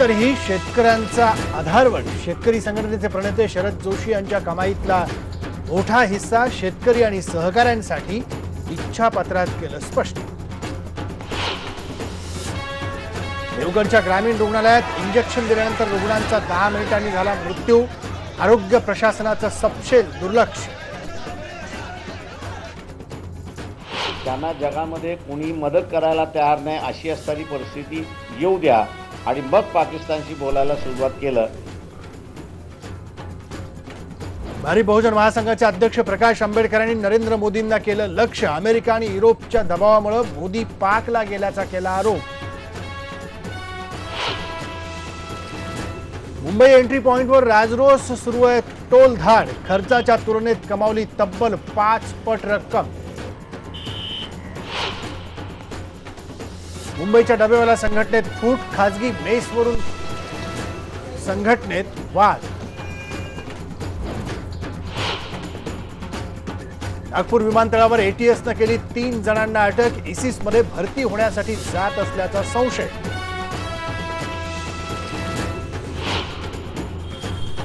तरीही शेतकऱ्यांचा आधारवड शेतकरी संघटनेचे प्रणेते शरद जोशी यांच्या कमाईतला मोठा हिस्सा शेतकरी आणि सहकाऱ्यांसाठी इच्छापत्रात केलं स्पष्ट। देवगडच्या ग्रामीण रुग्णालयात इंजेक्शन दिल्यानंतर रुग्णांचा 10 मिनिटांनी झाला मृत्यू। आरोग्य प्रशासनाचं सपशेल दुर्लक्ष। त्यांना जगामध्ये कोणी मदत करायला तयार नाही अशी असणारी परिस्थिती येऊ द्या आणि मग पाकिस्तानशी बोलायला सुरुवात केलं। भारी बहुजन महासंघाचे अध्यक्ष प्रकाश आंबेडकरांनी नरेंद्र मोदींना केलं लक्ष्य। अमेरिका आणि युरोपच्या दबावामुळे मोदी पाकला गेल्याचा केला आरोप। मुंबई एंट्री पॉइंटवर राजरोस सुरू आहे। टोल धाड खर्चाच्या तुलनेत कमावली तब्बल 5 पट रक्कम। मुंबईच्या डबेवाला संघटनेत फूट, खासगी मेसवरून संघटनेत वाद। नागपूर विमानतळावर एटीएसनं केली 3 जणांना अटक। इसिसमध्ये भरती होण्यासाठी जात असल्याचा संशय।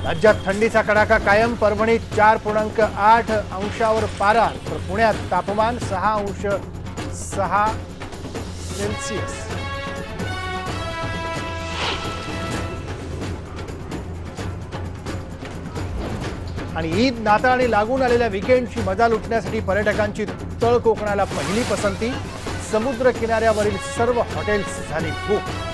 राज्यात थंडीचा कडाका कायम। परभणीत 4.8 अंशावर पारा तर पुण्यात तापमान 6.6 सेल्सियस। आणि ईद, नाताळ आणि लागून आलेल्या वीकेंडची मजा लुटण्यासाठी पर्यटकांची तळ कोकणाला पहिली पसंती। समुद्र किनाऱ्यावरील सर्व हॉटेल्स झाली बुक।